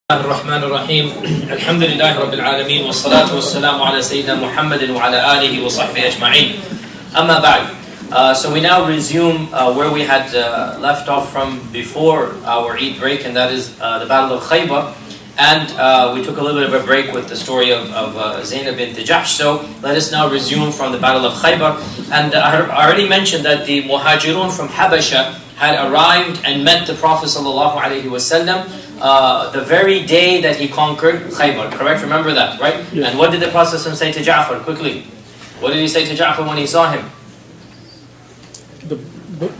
الرحمن الرحيم الحمد لله رب العالمين والصلاة والسلام على سيدنا محمد وعلى آله وصحبه أجمعين أما بعد. So we now resume where we had left off from before our Eid break, and that is the Battle of Khaybar. And we took a little bit of a break with the story of Zainab bint Jahsh. So let us now resume from the Battle of Khaybar. And I already mentioned that the Muhajirun from Habasha had arrived and met the Prophet ﷺ the very day that he conquered Khaybar, correct? Remember that, right? Yes. And what did the Prophet ﷺ say to Ja'far, quickly? What did he say to Ja'far when he saw him? The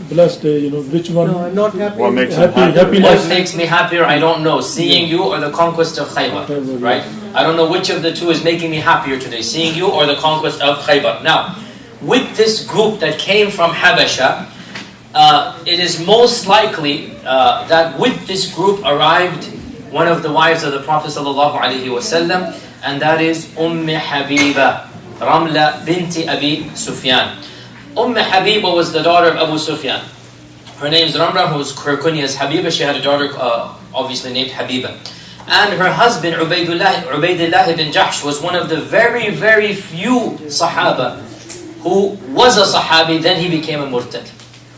blessed day, which one? No, I'm not happy. What makes happiness? What makes me happier? I don't know. Seeing you or the conquest of Khaybar, right? I don't know which of the two is making me happier today, seeing you or the conquest of Khaybar. Now, with this group that came from Habasha, it is most likely that with this group arrived one of the wives of the Prophet ﷺ, and that is Habiba, Ramla binti Abi Sufyan. Habiba was the daughter of Abu Sufyan. Her name is Ramla, her kunya is Habiba. She had a daughter obviously named Habiba. And her husband Ubaydullah ibn Jahsh was one of the very, very few Sahaba who was a Sahabi, then he became a Murtad.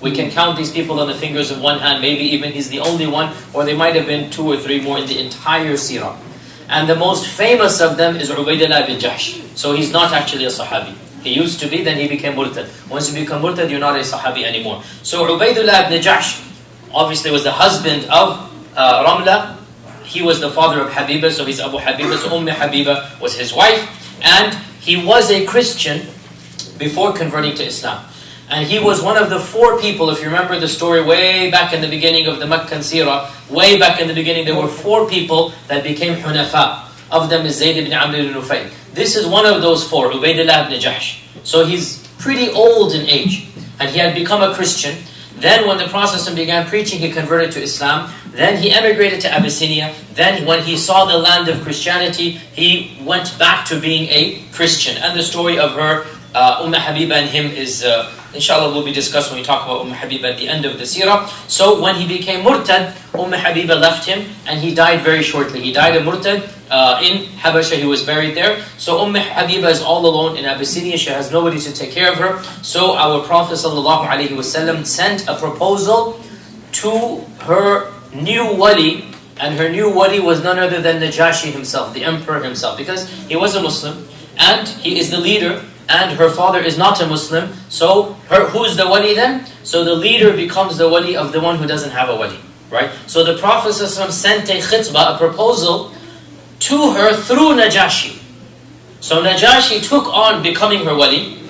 We can count these people on the fingers of one hand, maybe even he's the only one, or there might have been two or three more in the entire Seerah. And the most famous of them is Ubaydullah ibn Jahsh. So he's not actually a Sahabi. He used to be, then he became Murtad. Once you become Murtad, you're not a Sahabi anymore. So Ubaydullah ibn Jahsh obviously was the husband of Ramla. He was the father of Habiba, so he's Abu Habiba. So Habiba was his wife. And he was a Christian before converting to Islam. And he was one of the four people, if you remember the story way back in the beginning of the Meccan Seerah, way back in the beginning, there were four people that became Hunafa. Of them is Zayd ibn Amr ibn Nufayl. This is one of those four, Ubaydullah ibn Jahsh. So he's pretty old in age, and he had become a Christian. Then when the Prophet began preaching, he converted to Islam. Then he emigrated to Abyssinia. Then when he saw the land of Christianity, he went back to being a Christian. And the story of her, Habiba and him is... inshallah will be discussed when we talk about Habiba at the end of the Seerah. So when he became Murtad, Habiba left him and he died very shortly. He died a Murtad in Habasha, he was buried there. So Habiba is all alone in Abyssinia, she has nobody to take care of her. So our Prophet ﷺ sent a proposal to her new wali, and her new wali was none other than Najashi himself, the emperor himself, because he was a Muslim and he is the leader. And her father is not a Muslim, so who's the wali then? So the leader becomes the wali of the one who doesn't have a wali, right? So the Prophet ﷺ sent a khitbah, a proposal, to her through Najashi. So Najashi took on becoming her wali,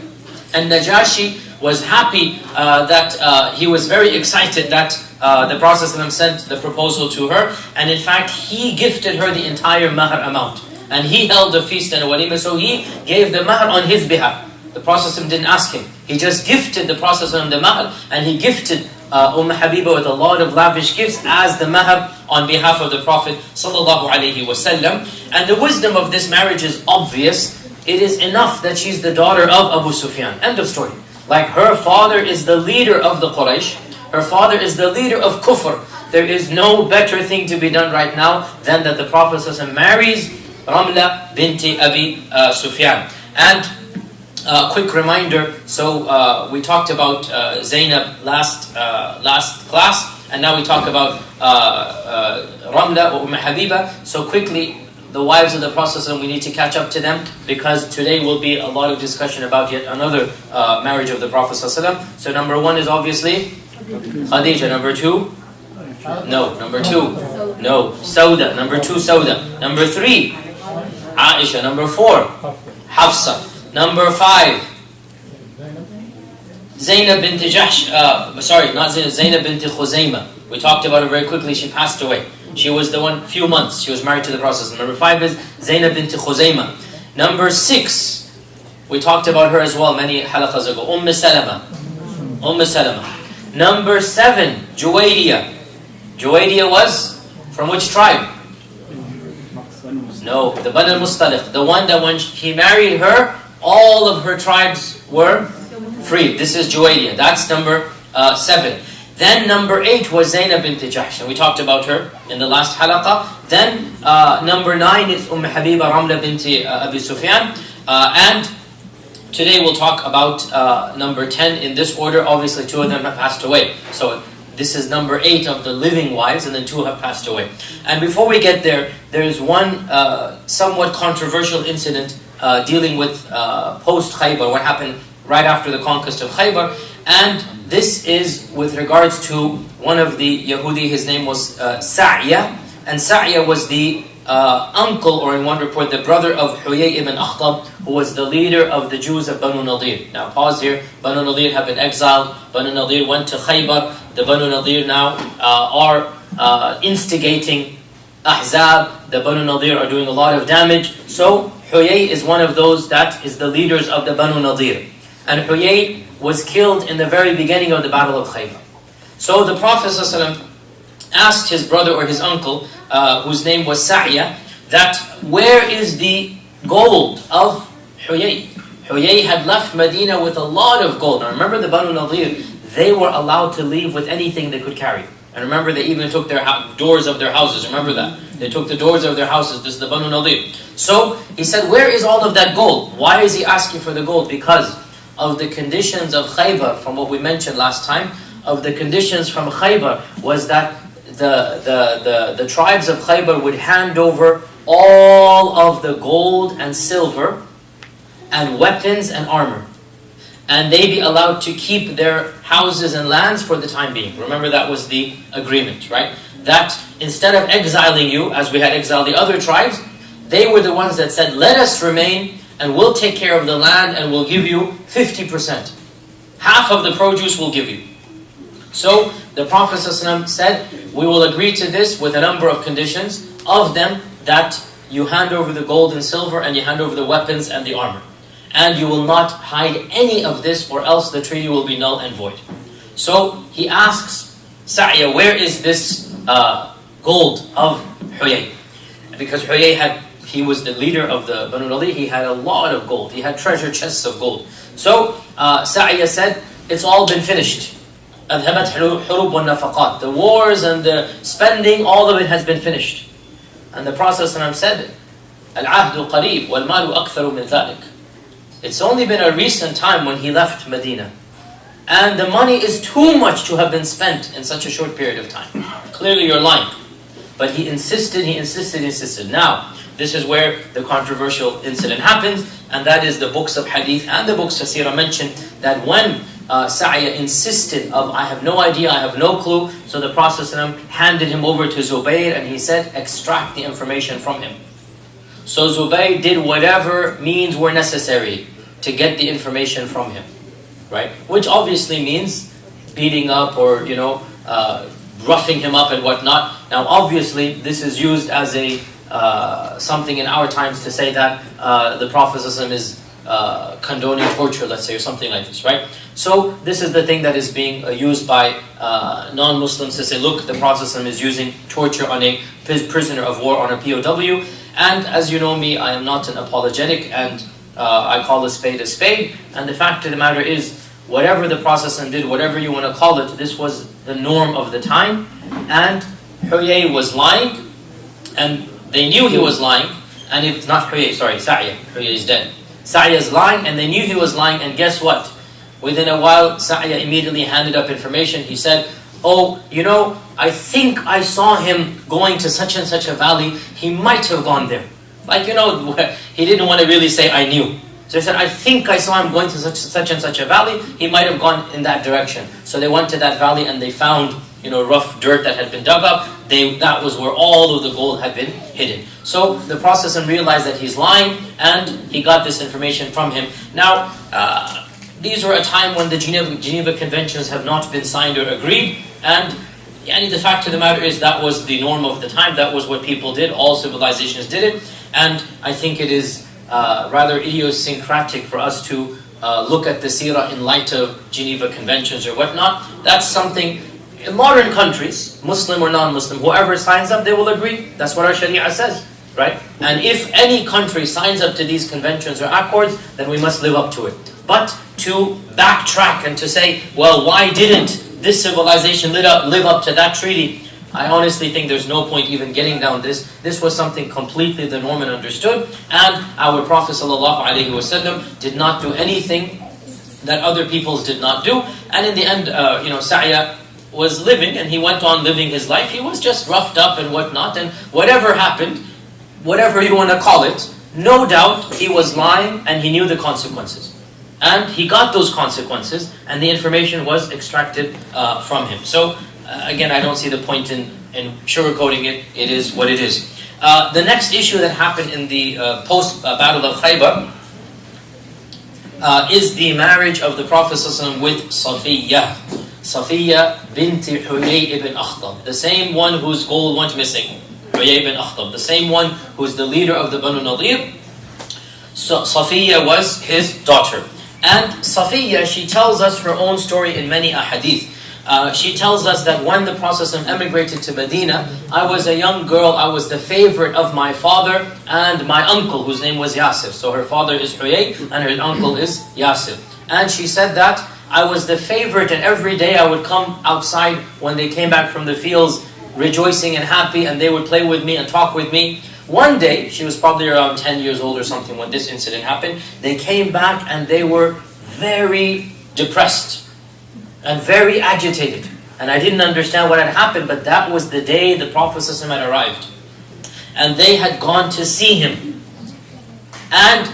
and Najashi was happy that he was very excited that the Prophet ﷺ sent the proposal to her, and in fact he gifted her the entire mahr amount. And he held a feast and a walima, so he gave the mahr on his behalf. The Prophet didn't ask him. He just gifted the Prophet the mahr, and he gifted Habiba with a lot of lavish gifts as the mahr on behalf of the Prophet ﷺ. And the wisdom of this marriage is obvious. It is enough that she's the daughter of Abu Sufyan. End of story. Like her father is the leader of the Quraysh. Her father is the leader of Kufr. There is no better thing to be done right now than that the Prophet ﷺ marries Ramla binti Abi Sufyan. And quick reminder, so we talked about Zainab last class, and now we talk about Ramla or Habiba. So quickly, the wives of the Prophet, we need to catch up to them, because today will be a lot of discussion about yet another marriage of the Prophet. So number one is obviously Khadija. Number two? No. Number two? No. Sauda. Number two, Sauda. Number three, Aisha. Number four, Hafsa. Number five, Zainab bint Jahsh. Not Zainab, Zainab bint Khuzayma. We talked about her very quickly. She passed away. She was the one, few months. She was married to the Prophet. Number five is Zainab bint Khuzayma. Number six, we talked about her as well many halaqas ago. Salama. Salama. Number seven, Juwayriya. Juwayriya was from which tribe? No, the Bani al-Mustaliq. The one that when he married her, all of her tribes were free. This is Juwayriya. That's number 7. Then number 8 was Zainab bint Jahsh, and we talked about her in the last halaqah. Then number 9 is Habiba Ramla bint Abi Sufyan. And today we'll talk about number 10 in this order. Obviously 2 of them have passed away. So this is number 8 of the living wives, and then 2 have passed away. And before we get there, there's one somewhat controversial incident dealing with post-Khaybar, what happened right after the conquest of Khaybar. And this is with regards to one of the Yahudi. His name was Sa'ya. And Sa'ya was the uncle, or in one report, the brother of Huyay ibn Akhtab, who was the leader of the Jews of Banu Nadir. Now pause here. Banu Nadir have been exiled. Banu Nadir went to Khaybar. The Banu Nadir now are instigating Ahzab. The Banu Nadir are doing a lot of damage. So Huyay is one of those that is the leaders of the Banu Nadir. And Huyay was killed in the very beginning of the Battle of Khaybar. So the Prophet ﷺ asked his brother or his uncle, whose name was Sa'ya, that where is the gold of Huyay? Huyay had left Medina with a lot of gold. Now remember the Banu Nadir, they were allowed to leave with anything they could carry. And remember they even took their doors of their houses, remember that? They took the doors of their houses, this is the Banu Nadir. So he said, where is all of that gold? Why is he asking for the gold? Because of the conditions of Khaybar, from what we mentioned last time, of the conditions from Khaybar was that the tribes of Khaybar would hand over all of the gold and silver and weapons and armor. And they be allowed to keep their houses and lands for the time being. Remember that was the agreement, right? That instead of exiling you, as we had exiled the other tribes, they were the ones that said, let us remain and we'll take care of the land and we'll give you 50%. Half of the produce we'll give you. So the Prophet ﷺ said, we will agree to this with a number of conditions. Of them, that you hand over the gold and silver and you hand over the weapons and the armor. And you will not hide any of this, or else the treaty will be null and void. So he asks Sa'ya, where is this gold of Huyay? Because Huyay he was the leader of the Banu Nadir, he had a lot of gold. He had treasure chests of gold. So Sa'ya said, it's all been finished. The wars and the spending, all of it has been finished. And the Prophet ﷺ said, العهد قريب والمال أكثر من ذلك. It's only been a recent time when he left Medina. And the money is too much to have been spent in such a short period of time. Clearly you're lying. But he insisted. Now, this is where the controversial incident happens, and that is the books of hadith and the books of Seerah mentioned that when Sa'ya insisted of, I have no idea, I have no clue, so the Prophet ﷺ handed him over to Zubayr and he said, extract the information from him. So Zubayr did whatever means were necessary to get the information from him, right? Which obviously means beating up or, roughing him up and whatnot. Now obviously this is used as a something in our times to say that the Prophet ﷺ is condoning torture, let's say, or something like this, right? So this is the thing that is being used by non-Muslims to say, look, the Prophet ﷺ is using torture on a prisoner of war, on a POW. And as you know me, I am not an apologetic, and I call a spade. And the fact of the matter is, whatever the Prophet ﷺ did, whatever you want to call it, this was the norm of the time. And Huyay was lying, and they knew he was lying. And if not Huyay, sorry, Sa'ya. Huyay is dead. Sa'ya is lying, and they knew he was lying. And guess what? Within a while, Sa'ya immediately handed up information. He said, oh, I think I saw him going to such and such a valley. He might have gone there. Like, he didn't want to really say, I knew. So he said, I think I saw him going to such and such a valley. He might have gone in that direction. So they went to that valley and they found, rough dirt that had been dug up. That was where all of the gold had been hidden. So the Prophet realized that he's lying, and he got this information from him. Now, these were a time when the Geneva Conventions have not been signed or agreed, and the fact of the matter is that was the norm of the time. That was what people did. All civilizations did it, and I think it is rather idiosyncratic for us to look at the Seerah in light of Geneva Conventions or whatnot. That's something in modern countries, Muslim or non-Muslim, whoever signs up, they will agree. That's what our Sharia says, right? And if any country signs up to these conventions or accords, then we must live up to it. But to backtrack and to say, well, why didn't this civilization live up to that treaty? I honestly think there's no point even getting down this. This was something completely the Norman understood, and our Prophet ﷺ did not do anything that other peoples did not do. And in the end, Sa'ya was living, and he went on living his life. He was just roughed up and whatnot, and whatever happened, whatever you want to call it, no doubt he was lying and he knew the consequences. And he got those consequences, and the information was extracted from him. So, again, I don't see the point in sugarcoating it. It is what it is. The next issue that happened in the post-Battle of Khaybar is the marriage of the Prophet ﷺ with Safiyyah. Safiyyah binti Huyay ibn Akhtab, the same one whose gold went missing. Huyay ibn Akhtab, the same one who's the leader of the Banu Nadir. So Safiyyah was his daughter. And Safiyyah, she tells us her own story in many ahadith. She tells us that when the Prophet ﷺ emigrated to Medina, I was a young girl, I was the favorite of my father and my uncle, whose name was Yasir. So her father is Huyay and her uncle is Yasir. And she said that I was the favorite, and every day I would come outside when they came back from the fields rejoicing and happy, and they would play with me and talk with me. One day, she was probably around 10 years old or something when this incident happened, they came back and they were very depressed and very agitated. And I didn't understand what had happened, but that was the day the Prophet ﷺ had arrived. And they had gone to see him. And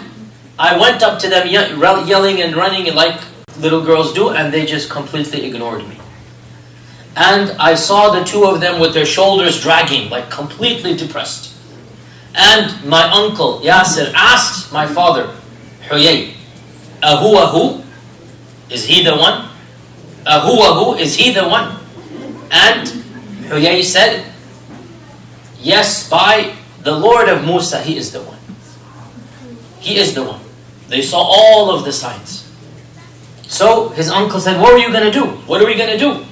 I went up to them yelling and running like little girls do, and they just completely ignored me. And I saw the two of them with their shoulders dragging, like completely depressed. And my uncle, Yasir, asked my father, Huyay, Ahuwahu? Is he the one? Ahuwahu? Is he the one? And Huyay said, yes, by the Lord of Musa, he is the one. He is the one. They saw all of the signs. So his uncle said, what are you going to do? What are we going to do?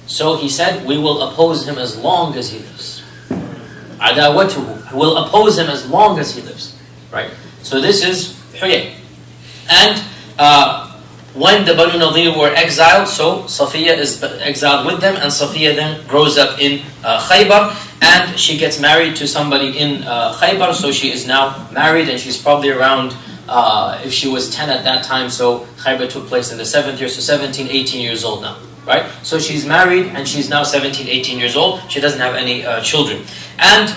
So he said, we will oppose him as long as he lives. Adawatuhu, will oppose him as long as he lives. Right? So this is Huyay. And when the Banu Nadir were exiled, so Safiyyah is exiled with them, and Safiyyah then grows up in Khaybar, and she gets married to somebody in Khaybar, so she is now married, and she's probably around, if she was 10 at that time, so Khaybar took place in the 7th year, so 17, 18 years old now. Right? So she's married and she's now 17, 18 years old. She doesn't have any children. And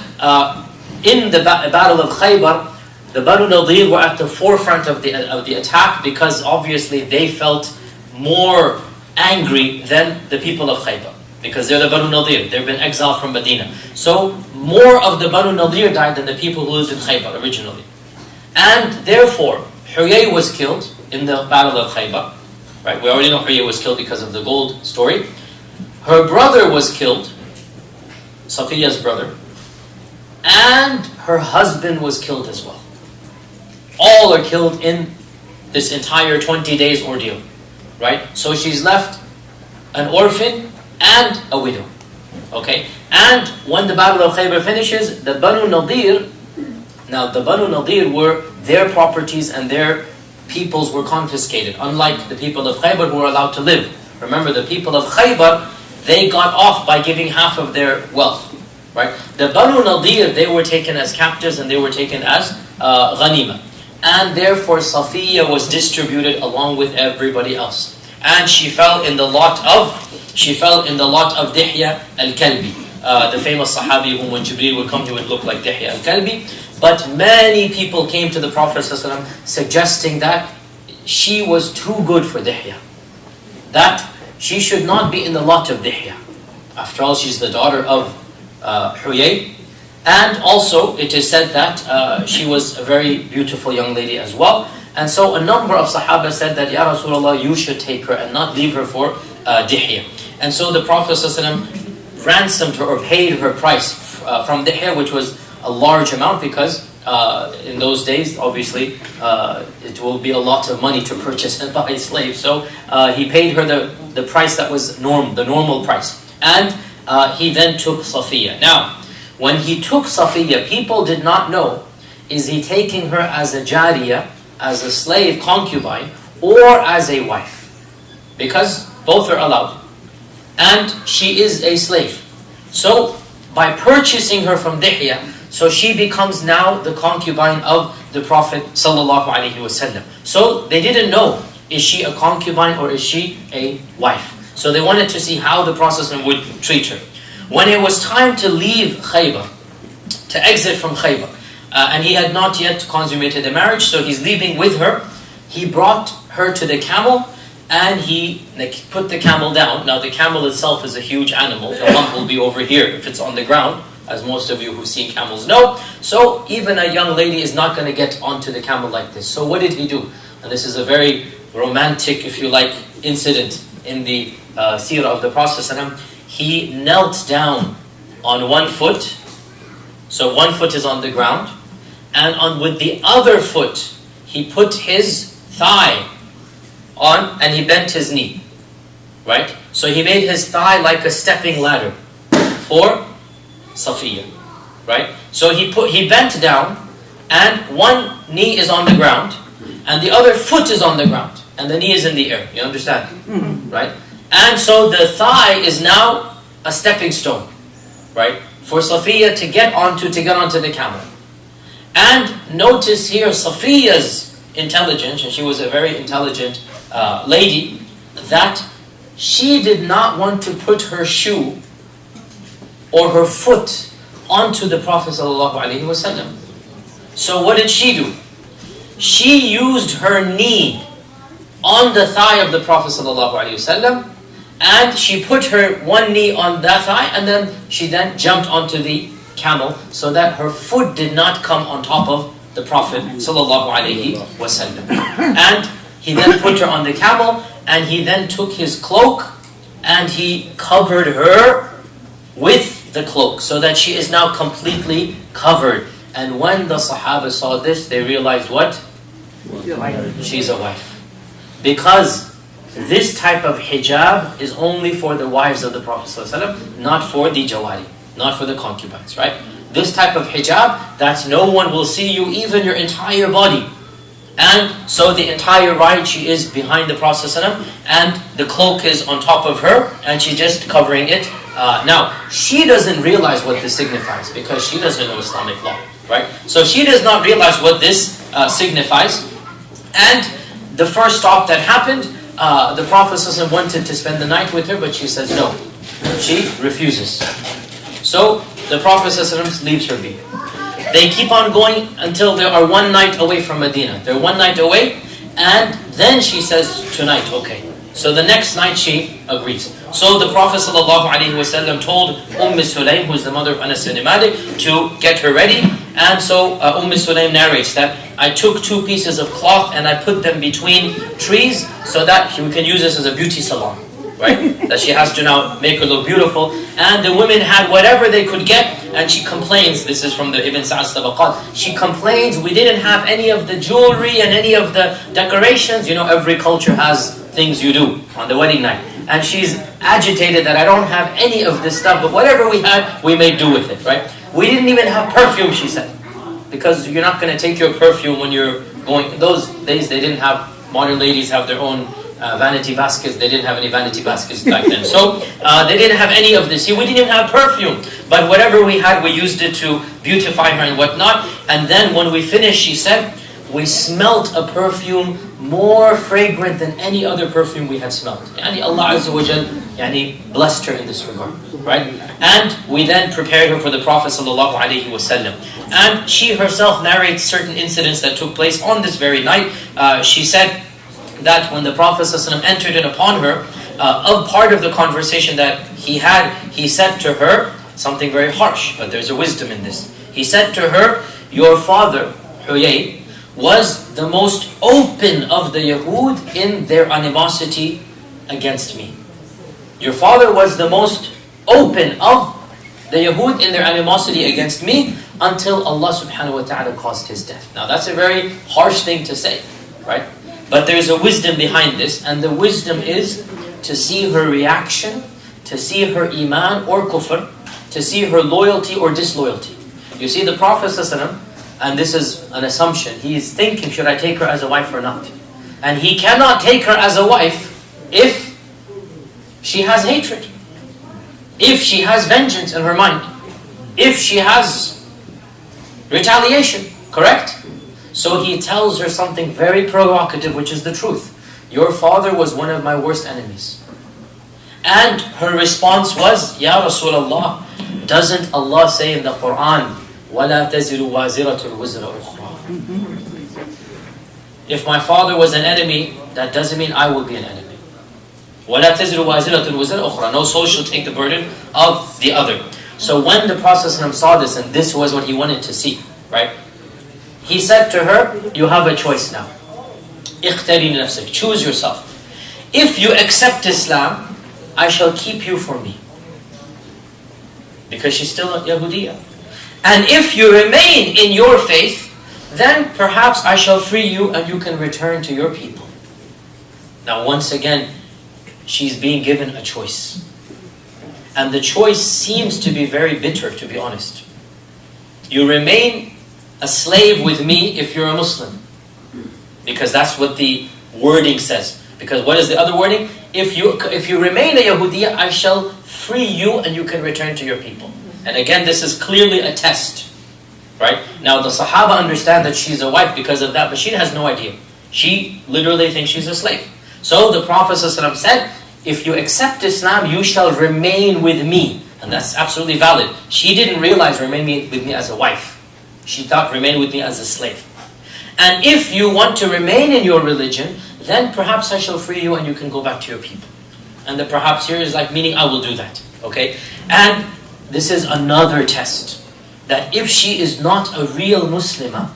in the Battle of Khaybar, the Banu Nadir were at the forefront of the attack, because obviously they felt more angry than the people of Khaybar, because they're the Banu Nadir. They've been exiled from Medina. So more of the Banu Nadir died than the people who lived in Khaybar originally. And therefore, Huyay was killed in the Battle of Khaybar. Right? We already know Huyay was killed because of the gold story. Her brother was killed, Safiyyah's brother, and her husband was killed as well. All are killed in this entire 20 days ordeal. Right? So she's left an orphan and a widow. Okay? And when the Battle of Khaybar finishes, the Banu Nadir, now the Banu Nadir were their properties and their peoples were confiscated, unlike the people of Khaybar who were allowed to live. Remember, the people of Khaybar, they got off by giving half of their wealth. Right? The Banu Nadir, they were taken as captives and they were taken as ghanima. And therefore Safiyyah was distributed along with everybody else. And she fell in the lot of Dihya al-Kalbi, the famous Sahabi whom when Jibreel would come, he would look like Dihya al-Kalbi. But many people came to the Prophet ﷺ suggesting that she was too good for Dihya, that she should not be in the lot of Dihya. After all, she's the daughter of Huyay. And also, it is said that she was a very beautiful young lady as well. And so a number of Sahaba said that, Ya Rasulullah, you should take her and not leave her for Dihya. And so the Prophet ﷺ ransomed her or paid her price from Dihya, which was a large amount, because in those days, obviously, it will be a lot of money to purchase and buy a slave. So he paid her the price that was the normal price. And he then took Safiyyah. Now, when he took Safiyyah, people did not know, is he taking her as a jariyah, as a slave concubine, or as a wife? Because both are allowed. and she is a slave. So by purchasing her from Dihya, so she becomes now the concubine of the Prophet sallallahu alaihi wasallam. So they didn't know, is she a concubine or is she a wife? So they wanted to see how the Prophet would treat her. When it was time to leave Khaybar, to exit from Khaybar, and he had not yet consummated the marriage, so he's leaving with her. He brought her to the camel, and he put the camel down. Now the camel itself is a huge animal. The hump will be over here if it's on the ground, as most of you who've seen camels know. So even a young lady is not going to get onto the camel like this. So what did he do? And this is a very romantic, if you like, incident in the Seerah of the Prophet ﷺ. He knelt down on one foot. So one foot is on the ground. And with the other foot, he put his thigh on and he bent his knee. Right? So he made his thigh like a stepping ladder for Safiya. Right? So he bent down and one knee is on the ground and the other foot is on the ground and the knee is in the air. You understand? Mm-hmm. Right? And so the thigh is now a stepping stone. Right? For Safiya to get onto the camel. And notice here Safiya's intelligence, and she was a very intelligent lady, that she did not want to put her shoe or her foot onto the Prophet ﷺ. So what did she do? She used her knee on the thigh of the Prophet ﷺ, and she put her one knee on that thigh, and then she jumped onto the camel so that her foot did not come on top of the Prophet ﷺ. And he then put her on the camel, and he then took his cloak and he covered her with the cloak so that she is now completely covered. And when the Sahaba saw this, they realized what? She's a wife. Because this type of hijab is only for the wives of the Prophet ﷺ, not for the jawari, not for the concubines, right? This type of hijab, that no one will see you, even your entire body. And so the entire ride, she is behind the Prophet ﷺ, and the cloak is on top of her, and she's just covering it. Now, she doesn't realize what this signifies, because she doesn't know Islamic law, right? So she does not realize what this signifies. And the first stop that happened, the Prophet ﷺ wanted to spend the night with her, but she says no. She refuses. So the Prophet ﷺ leaves her be. They keep on going until they are one night away from Medina. They're one night away, and then she says, tonight, okay. So the next night she agrees. So the Prophet ﷺ told Sulaym, who's the mother of Anas ibn Malik, to get her ready. And so Sulaym narrates that I took two pieces of cloth and I put them between trees so that we can use this as a beauty salon. Right? That she has to now make her look beautiful. And the women had whatever they could get, and she complains, this is from the Ibn Sa'ad's Tabaqat, she complains, we didn't have any of the jewelry and any of the decorations. You know, every culture has things you do on the wedding night. And she's agitated that I don't have any of this stuff, but whatever we had, we made do with it, right? We didn't even have perfume, she said. Because you're not going to take your perfume when you're going, those days they didn't have, modern ladies have their own vanity baskets. They didn't have any vanity baskets back then. So they didn't have any of this. See, we didn't even have perfume. But whatever we had, we used it to beautify her and whatnot. And then when we finished, she said, we smelt a perfume more fragrant than any other perfume we had smelled. Yani Allah Azza wa Jal blessed her in this regard. Right? And we then prepared her for the Prophet sallallahu alaihi wasallam. And she herself narrates certain incidents that took place on this very night. She said that when the Prophet ﷺ entered in upon her, of part of the conversation that he had, he said to her something very harsh, but there's a wisdom in this. He said to her, your father, Huyay, was the most open of the Yahud in their animosity against me. Your father was the most open of the Yahud in their animosity against me until Allah subhanahu wa ta'ala caused his death. Now that's a very harsh thing to say, right? But there's a wisdom behind this, and the wisdom is to see her reaction, to see her iman or kufr, to see her loyalty or disloyalty. You see, the Prophet ﷺ, and this is an assumption, he is thinking, should I take her as a wife or not? And he cannot take her as a wife if she has hatred. if she has vengeance in her mind, if she has retaliation, correct? So he tells her something very provocative, which is the truth. Your father was one of my worst enemies. And her response was, Ya Rasulullah, doesn't Allah say in the Quran, وَلَا تَزِرُ وَازِرَةٌ وِزْرَ أُخْرَى? If my father was an enemy, that doesn't mean I will be an enemy. وَلَا تَزِرُ وَازِرَةٌ وِزْرَ أُخْرَى. No soul shall take the burden of the other. So when the Prophet saw this, and this was what he wanted to see, right? He said to her, you have a choice now. اختري نفسك. Choose yourself. If you accept Islam, I shall keep you for me. Because she's still a Yahudiya. And if you remain in your faith, then perhaps I shall free you and you can return to your people. Now once again, she's being given a choice. And the choice seems to be very bitter, to be honest. You remain a slave with me if you're a Muslim. Because that's what the wording says. Because what is the other wording? If you remain a Yahudiya, I shall free you and you can return to your people. And again, this is clearly a test. Right? Now the Sahaba understand that she's a wife because of that, but she has no idea. She literally thinks she's a slave. So the Prophet ﷺ said, if you accept Islam, you shall remain with me. And that's absolutely valid. She didn't realize remain with me as a wife. She thought remain with me as a slave. And if you want to remain in your religion, then perhaps I shall free you and you can go back to your people. And the perhaps here is like meaning I will do that. Okay? And this is another test. That if she is not a real Muslimah,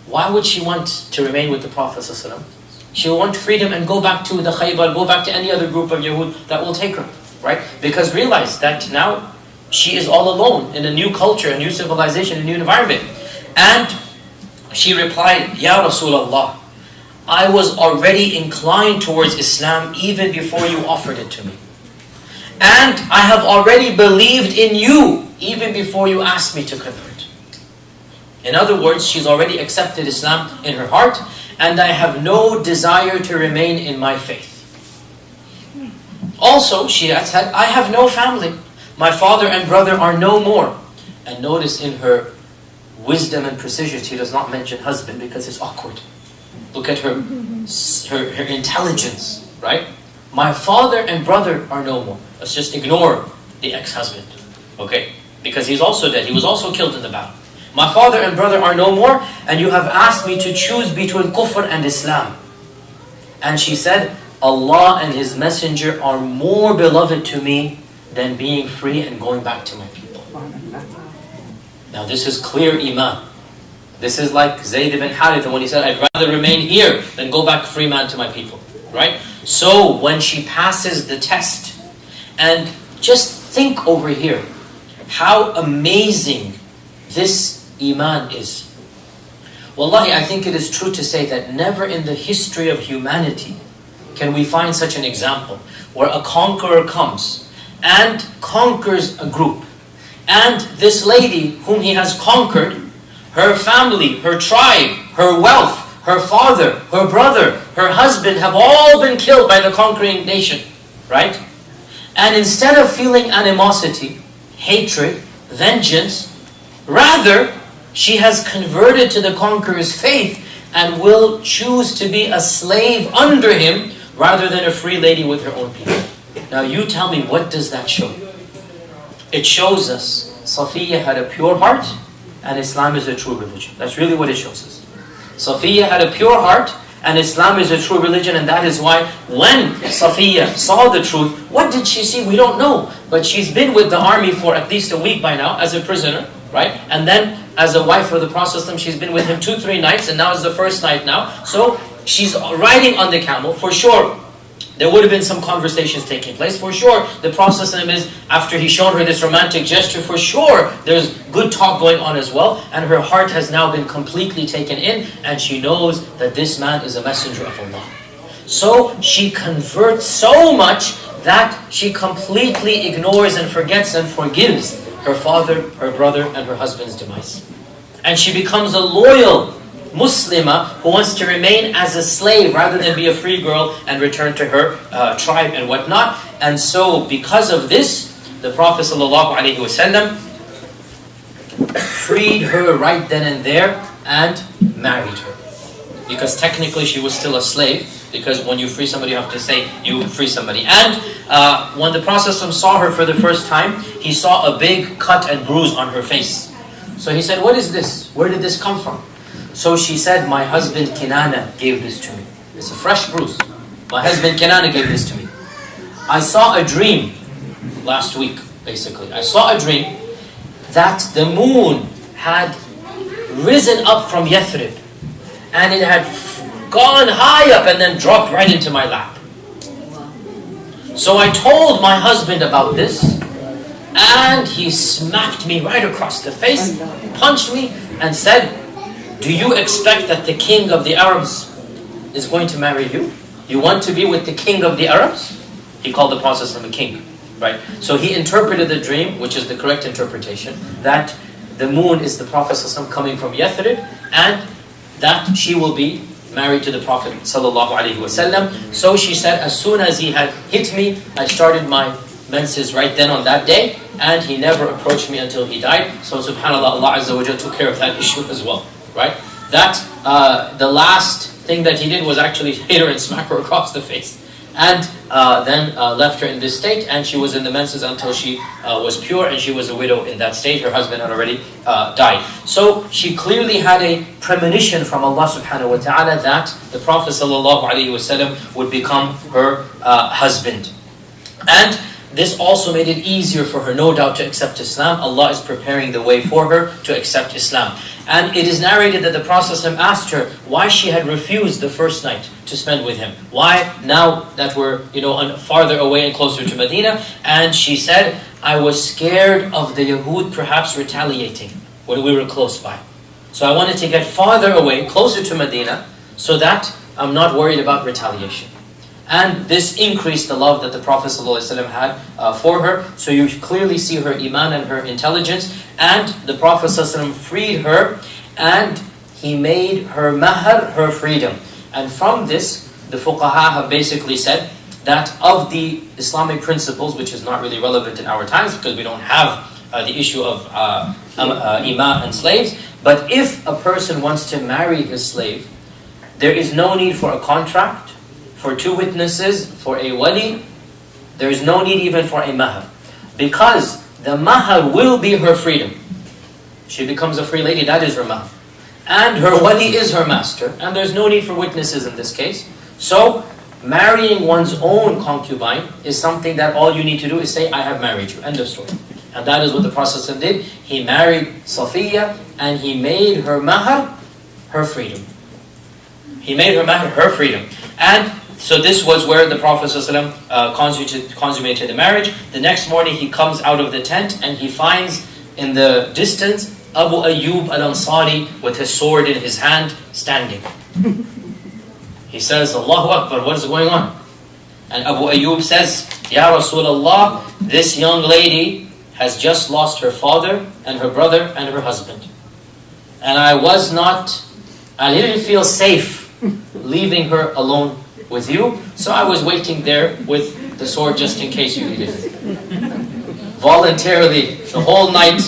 why would she want to remain with the Prophet ﷺ? She will want freedom and go back to the Khaybar, go back to any other group of Yahud that will take her. Right? Because realize that now she is all alone in a new culture, a new civilization, a new environment. And she replied, Ya Rasulullah, I was already inclined towards Islam even before you offered it to me. And I have already believed in you even before you asked me to convert. In other words, she's already accepted Islam in her heart, and I have no desire to remain in my faith. Also, she had said, I have no family. My father and brother are no more. And notice in her wisdom and precision, she does not mention husband because it's awkward. Look at her intelligence, right? My father and brother are no more. Let's just ignore the ex-husband, okay? Because he's also dead. He was also killed in the battle. My father and brother are no more, and you have asked me to choose between kufr and Islam. And she said, Allah and His Messenger are more beloved to me than being free and going back to my people. Now this is clear iman. This is like Zayd ibn Haritha when he said, I'd rather remain here than go back free man to my people. Right? So when she passes the test, and just think over here, how amazing this iman is. Wallahi, I think it is true to say that never in the history of humanity can we find such an example where a conqueror comes and conquers a group. And this lady whom he has conquered, her family, her tribe, her wealth, her father, her brother, her husband have all been killed by the conquering nation. Right? And instead of feeling animosity, hatred, vengeance, rather, she has converted to the conqueror's faith and will choose to be a slave under him rather than a free lady with her own people. Now you tell me, what does that show? It shows us Safiya had a pure heart and Islam is a true religion. That's really what it shows us. Safiya had a pure heart and Islam is a true religion, and that is why when Safiya saw the truth, what did she see? We don't know. But she's been with the army for at least a week by now as a prisoner, right? And then as a wife of the Prophet, she's been with him 2-3 nights, and now is the first night now. So she's riding on the camel, for sure. There would have been some conversations taking place. For sure, the Prophet is, after he's shown her this romantic gesture, for sure, there's good talk going on as well. And her heart has now been completely taken in, and she knows that this man is a messenger of Allah. So she converts so much that she completely ignores and forgets and forgives her father, her brother, and her husband's demise. And she becomes a loyal Muslimah who wants to remain as a slave rather than be a free girl and return to her tribe and whatnot. And so because of this, the Prophet ﷺ freed her right then and there and married her. Because technically she was still a slave, because when you free somebody you have to say you free somebody. And when the Prophet ﷺ saw her for the first time, he saw a big cut and bruise on her face. So he said, what is this? Where did this come from? So she said, my husband Kinana gave this to me. It's a fresh bruise. My husband Kinana gave this to me. I saw a dream last week, basically. I saw a dream that the moon had risen up from Yathrib and it had gone high up and then dropped right into my lap. So I told my husband about this and he smacked me right across the face, punched me and said, do you expect that the king of the Arabs is going to marry you? You want to be with the king of the Arabs? He called the Prophet a king, right? So he interpreted the dream, which is the correct interpretation, that the moon is the Prophet coming from Yathrib and that she will be married to the Prophet ﷺ. So she said, as soon as he had hit me, I started my menses right then on that day, and he never approached me until he died. So subhanAllah, Allah Azza wa Jalla took care of that issue as well, right? That, the last thing that he did was actually hit her and smack her across the face. And then left her in this state, and she was in the menses until she was pure, and she was a widow in that state. Her husband had already died. So she clearly had a premonition from Allah subhanahu wa ta'ala that the Prophet sallallahu alaihi wasallam would become her husband. And this also made it easier for her, no doubt, to accept Islam. Allah is preparing the way for her to accept Islam. And it is narrated that the Prophet ﷺ asked her why she had refused the first night to spend with him. Why now that we're farther away and closer to Medina? And she said, I was scared of the Yahud perhaps retaliating when we were close by. So I wanted to get farther away, closer to Medina, so that I'm not worried about retaliation. And this increased the love that the Prophet ﷺ had for her. So you clearly see her iman and her intelligence. And the Prophet ﷺ freed her and he made her mahar her freedom. And from this, the fuqaha have basically said that of the Islamic principles, which is not really relevant in our times because we don't have the issue of ima and slaves. But if a person wants to marry his slave, there is no need for a contract, for two witnesses, for a wali. There is no need even for a mahar. Because the mahar will be her freedom. She becomes a free lady, that is her mahar. And her wali is her master. And there's no need for witnesses in this case. So, marrying one's own concubine is something that all you need to do is say, I have married you. End of story. And that is what the Prophet did. He married Safiya and he made her mahar her freedom. He made her mahar her freedom. And so this was where the Prophet ﷺ consummated the marriage. The next morning he comes out of the tent and he finds in the distance Abu Ayyub al-Ansari with his sword in his hand standing. He says, Allahu Akbar, what is going on? And Abu Ayyub says, Ya Rasulullah, this young lady has just lost her father and her brother and her husband. And I didn't feel safe leaving her alone with you, so I was waiting there with the sword just in case you needed it. Voluntarily, the whole night,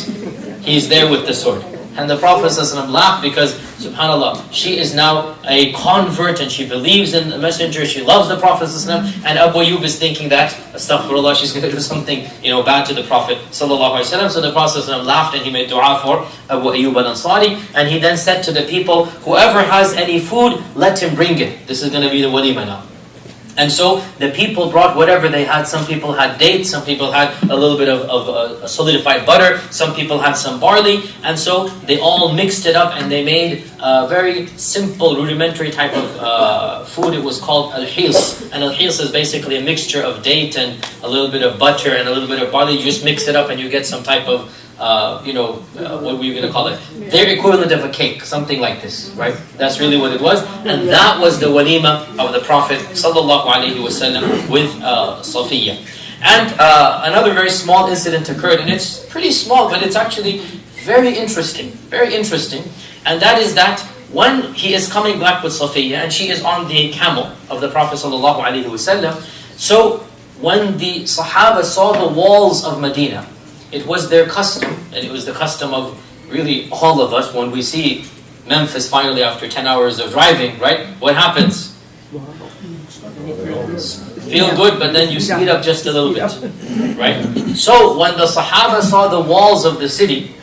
he's there with the sword. And the Prophet ﷺ laughed because, subhanAllah, she is now a convert and she believes in the messenger, she loves the Prophet ﷺ, and Abu Ayyub is thinking that, astaghfirullah, she's going to do something bad to the Prophet ﷺ. So the Prophet ﷺ laughed and he made dua for Abu Ayyub al-Ansari, and he then said to the people, whoever has any food, let him bring it. This is going to be the walima now. And so the people brought whatever they had. Some people had dates, some people had a little bit of solidified butter, some people had some barley. And so they all mixed it up and they made a very simple, rudimentary type of food. It was called al-hils. And al-hils is basically a mixture of date and a little bit of butter and a little bit of barley. You just mix it up and you get some type of what were you going to call it? Their equivalent of a cake, something like this, right? That's really what it was. And that was the walima of the Prophet ﷺ with Safiya. And another very small incident occurred, and it's pretty small, but it's actually very interesting. Very interesting. And that is that when he is coming back with Safiya, and she is on the camel of the Prophet ﷺ, so when the Sahaba saw the walls of Medina, it was their custom, and it was the custom of really all of us when we see Memphis finally after 10 hours of driving, right? What happens? Feel good, but then you speed up just a little bit, right? So when the Sahaba saw the walls of the city,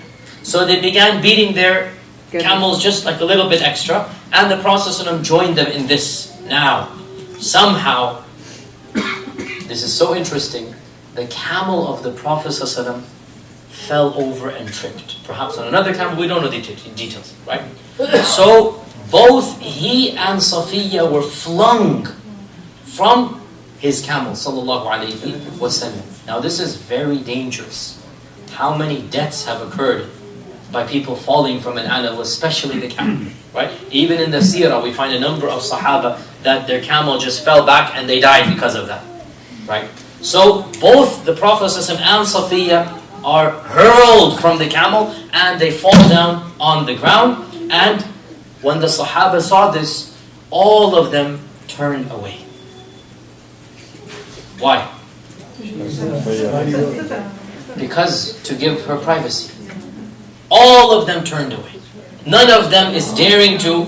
so they began beating their camels just like a little bit extra, and the Prophet ﷺ joined them in this. Now, somehow, this is so interesting, the camel of the Prophet ﷺ fell over and tripped. Perhaps on another camel, we don't know the details, right? So both he and Safiya were flung from his camel, sallallahu alayhi wasallam. Now this is very dangerous. How many deaths have occurred by people falling from an animal, especially the camel, right? Even in the Seerah, we find a number of Sahaba that their camel just fell back and they died because of that, right? So both the Prophet ﷺ and Safiya are hurled from the camel and they fall down on the ground. And when the Sahaba saw this, all of them turned away. Why? Because to give her privacy. All of them turned away. None of them is daring to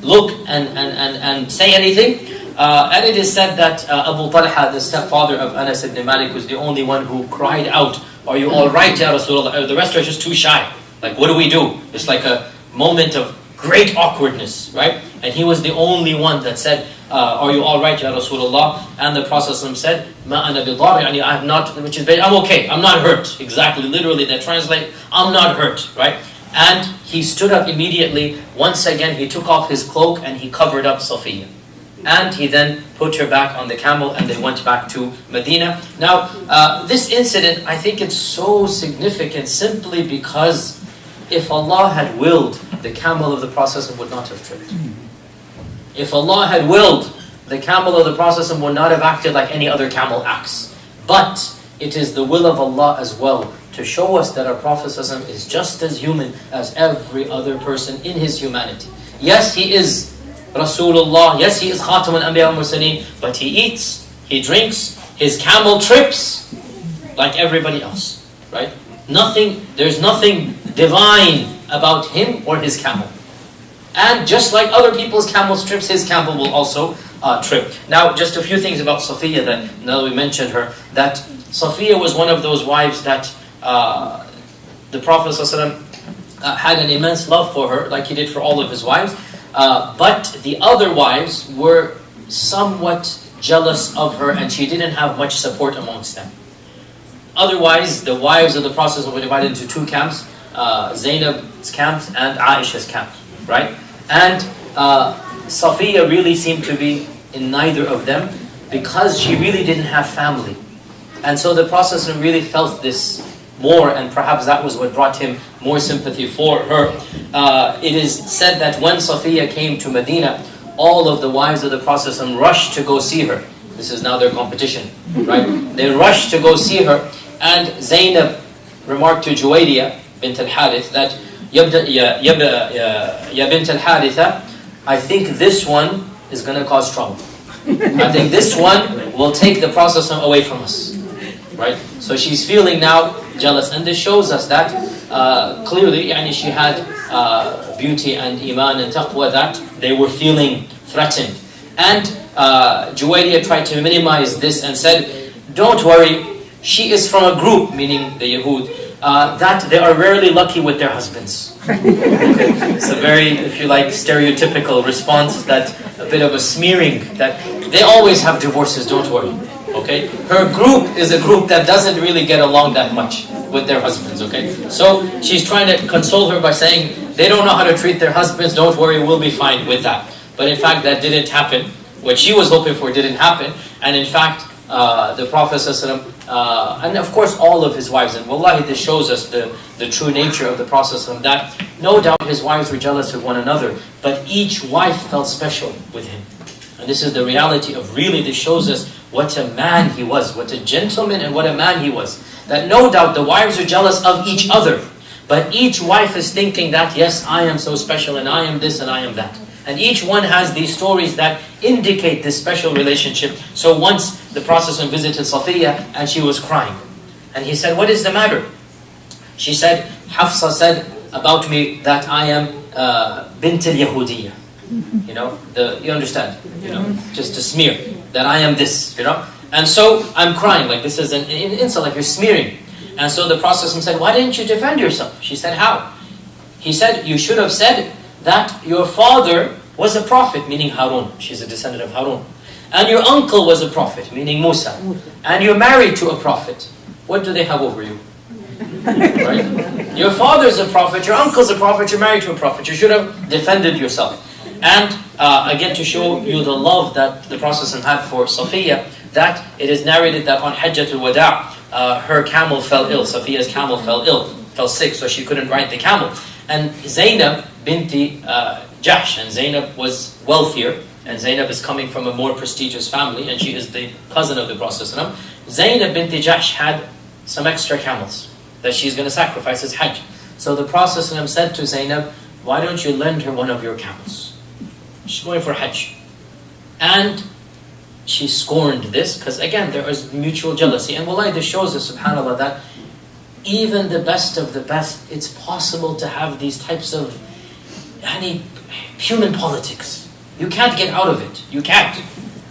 look and say anything. And it is said that Abu Talha, the stepfather of Anas ibn Malik, was the only one who cried out, "Are you alright, Ya Rasulullah?" The rest are just too shy. Like, what do we do? It's like a moment of great awkwardness, right? And he was the only one that said, "Are you alright, Ya Rasulullah?" And the Prophet said, "Ma ana bidar," I have not, which is, I'm okay, I'm not hurt. Exactly, literally, that translates, I'm not hurt, right? And he stood up immediately. Once again, he took off his cloak and he covered up Safiya. And he then put her back on the camel and they went back to Medina. Now, this incident, I think it's so significant simply because if Allah had willed, the camel of the Prophet would not have tripped. If Allah had willed, the camel of the Prophet would not have acted like any other camel acts. But it is the will of Allah as well to show us that our Prophet is just as human as every other person in his humanity. Yes, he is Rasulullah, yes, he is Khatam al-Anbiya wal-Mursaleen, but he eats, he drinks, his camel trips like everybody else, right? There's nothing divine about him or his camel. And just like other people's camels trips, his camel will also trip. Now, just a few things about Safiya that, now that we mentioned her, that Safiya was one of those wives that the Prophet ﷺ had an immense love for her, like he did for all of his wives. But the other wives were somewhat jealous of her and she didn't have much support amongst them. Otherwise, the wives of the Prophet were divided into two camps, Zainab's camp and Aisha's camp, right? And Safiya really seemed to be in neither of them because she really didn't have family. And so the Prophet really felt this more, and perhaps that was what brought him more sympathy for her. It is said that when Safiya came to Medina, all of the wives of the Prophet rushed to go see her. This is now their competition, right? They rushed to go see her, and Zainab remarked to Juwayriyah bint al-Harith that, Ya bint al-Haritha, I think this one is going to cause trouble. I think this one will take the Prophet away from us, right? So she's feeling now jealous, and this shows us that clearly she had beauty and iman and taqwa, that they were feeling threatened. And Juwayriyah tried to minimize this and said, don't worry, she is from a group, meaning the Yahud, that they are rarely lucky with their husbands. It's a very, if you like, stereotypical response, that a bit of a smearing, that they always have divorces, don't worry. Okay, her group is a group that doesn't really get along that much with their husbands. Okay, so she's trying to console her by saying they don't know how to treat their husbands, don't worry, we'll be fine with that. But in fact that didn't happen. What she was hoping for didn't happen. And in fact the Prophet ﷺ, and of course all of his wives, and wallahi this shows us the true nature of the Prophet ﷺ, that no doubt his wives were jealous of one another, but each wife felt special with him. And this is the reality of, really, this shows us what a man he was, what a gentleman and what a man he was. That no doubt the wives are jealous of each other, but each wife is thinking that, yes, I am so special and I am this and I am that. And each one has these stories that indicate this special relationship. So once the Prophet visited Safiya and she was crying. And he said, what is the matter? She said, Hafsa said about me that I am bint al-Yahudiyya. You understand? Just a smear. That I am this, And so I'm crying, like this is an insult, like you're smearing. And so the Prophet said, why didn't you defend yourself? She said, how? He said, you should have said that your father was a prophet, meaning Harun. She's a descendant of Harun. And your uncle was a prophet, meaning Musa. And you're married to a prophet. What do they have over you? Right? Your father's a prophet, your uncle's a prophet, you're married to a prophet. You should have defended yourself. And again, to show you the love that the Prophet had for Safiya, that it is narrated that on Hajjatul Wada, her camel fell ill. Safiya's camel fell sick, so she couldn't ride the camel. And Zainab binti Jahsh, and Zainab was wealthier, and Zainab is coming from a more prestigious family, and she is the cousin of the Prophet. Zainab binti Jahsh had some extra camels that she's going to sacrifice as Hajj. So the Prophet said to Zainab, why don't you lend her one of your camels? She's going for Hajj. And she scorned this, because again, there is mutual jealousy. And wallahi, this shows us, subhanAllah, that even the best of the best, it's possible to have these types of human politics. You can't get out of it. You can't.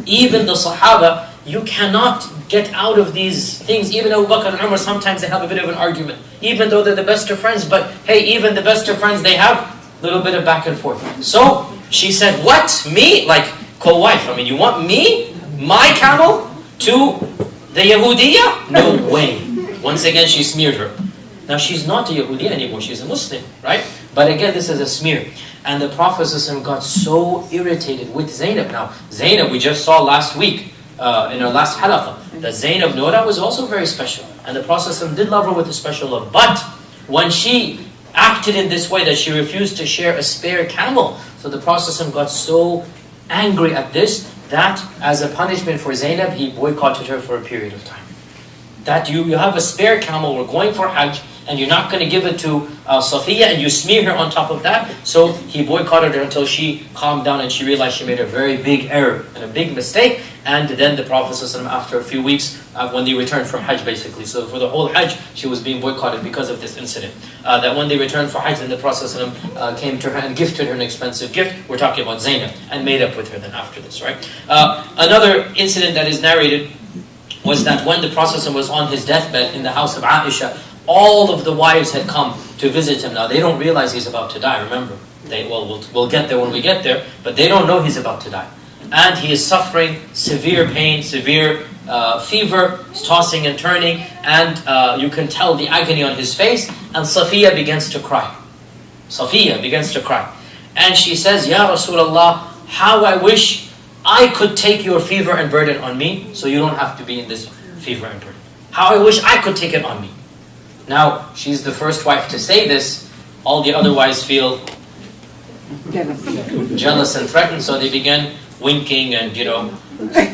Even the Sahaba, you cannot get out of these things. Even Abu Bakr and Umar, sometimes they have a bit of an argument. Even though they're the best of friends, but hey, even the best of friends, they have a little bit of back and forth. So she said, what? Me? Like, co-wife. I mean, you want me? My camel? To the Yahudiyya? No way. Once again, she smeared her. Now, she's not a Yahudiyya anymore. She's a Muslim, right? But again, this is a smear. And the Prophet got so irritated with Zainab. Now, Zainab, we just saw last week, in our last halaqah, that Zainab Nora was also very special. And the Prophet did love her with a special love. But when she acted in this way, that she refused to share a spare camel, so the Prophet got so angry at this, that as a punishment for Zainab, he boycotted her for a period of time. That you have a spare camel, we're going for Hajj, and you're not going to give it to Safiya, and you smear her on top of that. So he boycotted her until she calmed down and she realized she made a very big error and a big mistake. And then the Prophet ﷺ, after a few weeks, when they returned from Hajj basically, so for the whole Hajj, she was being boycotted because of this incident. That when they returned for Hajj, then the Prophet ﷺ came to her and gifted her an expensive gift. We're talking about Zainab, and made up with her then after this, right? Another incident that is narrated was that when the Prophet ﷺ was on his deathbed in the house of Aisha, all of the wives had come to visit him. Now they don't realize he's about to die, remember. We'll get there when we get there, but they don't know he's about to die. And he is suffering severe pain, severe fever, he's tossing and turning, and you can tell the agony on his face, and Safiya begins to cry. Safiya begins to cry. And she says, Ya Rasulullah, how I wish I could take your fever and burden on me, so you don't have to be in this fever and burden. How I wish I could take it on me. Now, she's the first wife to say this. All the other wives feel jealous and threatened, so they began winking and,